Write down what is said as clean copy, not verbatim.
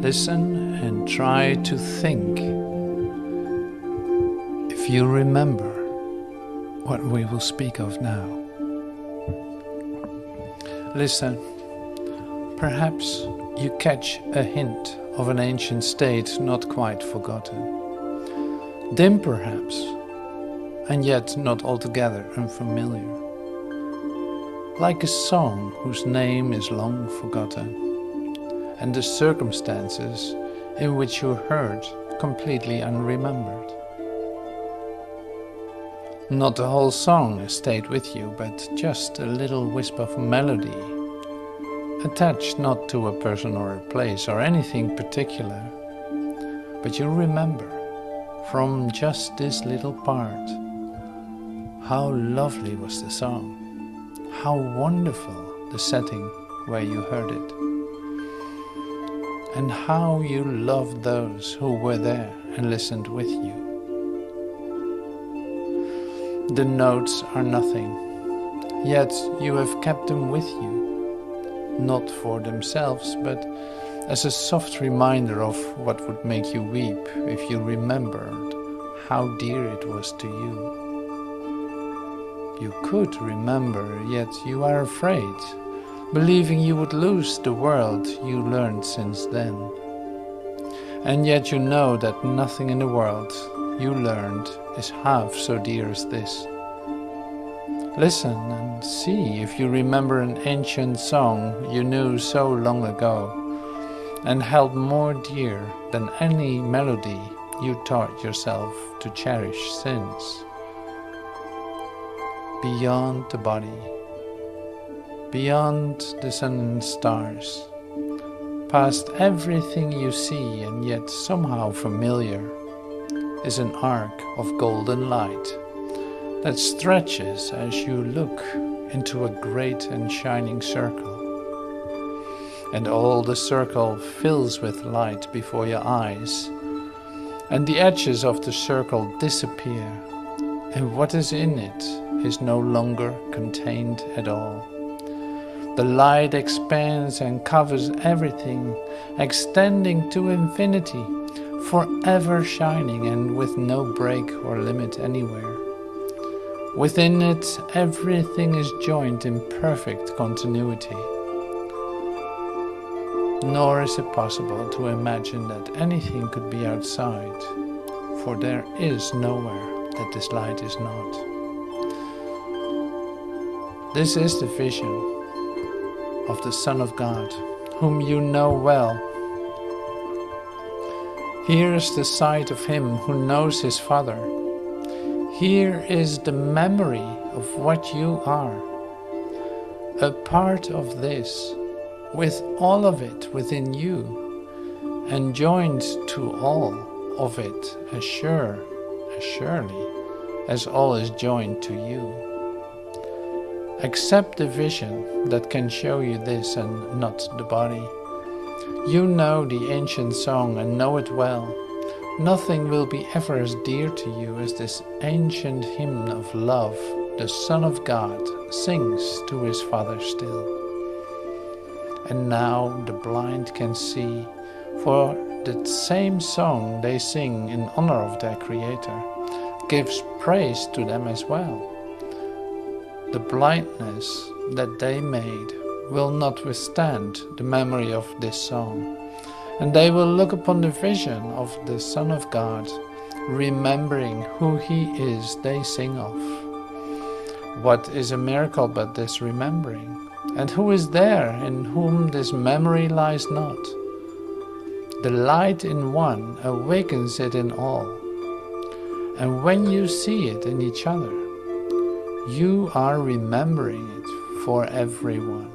Listen and try to think if you remember what we will speak of now. Listen, perhaps you catch a hint of an ancient state not quite forgotten, dim perhaps, and yet not altogether unfamiliar, like a song whose name is long forgotten, and the circumstances in which you heard completely unremembered. Not the whole song has stayed with you, but just a little wisp of melody, attached not to a person or a place or anything particular, but you remember from just this little part how lovely was the song, how wonderful the setting where you heard it, and how you loved those who were there and listened with you. The notes are nothing, yet you have kept them with you, not for themselves, but as a soft reminder of what would make you weep if you remembered how dear it was to you. You could remember, yet you are afraid, believing you would lose the world you learned since then. And yet you know that nothing in the world you learned is half so dear as this. Listen and see if you remember an ancient song you knew so long ago and held more dear than any melody you taught yourself to cherish since. Beyond the body, beyond the sun and stars, past everything you see and yet somehow familiar, is an arc of golden light that stretches as you look into a great and shining circle. And all the circle fills with light before your eyes, and the edges of the circle disappear, and what is in it is no longer contained at all. The light expands and covers everything, extending to infinity, forever shining and with no break or limit anywhere. Within it, everything is joined in perfect continuity. Nor is it possible to imagine that anything could be outside, for there is nowhere that this light is not. This is the vision of the Son of God, whom you know well. Here is the sight of him who knows his Father. Here is the memory of what you are, a part of this, with all of it within you, and joined to all of it as surely as all is joined to you. Accept the vision that can show you this and not the body. You know the ancient song and know it well. Nothing will be ever as dear to you as this ancient hymn of love the Son of God sings to his Father still. And now the blind can see, for the same song they sing in honor of their Creator gives praise to them as well. The blindness that they made will not withstand the memory of this song, and they will look upon the vision of the Son of God, remembering who he is they sing of. What is a miracle but this remembering? And who is there in whom this memory lies not? The light in one awakens it in all, and when you see it in each other, you are remembering it for everyone.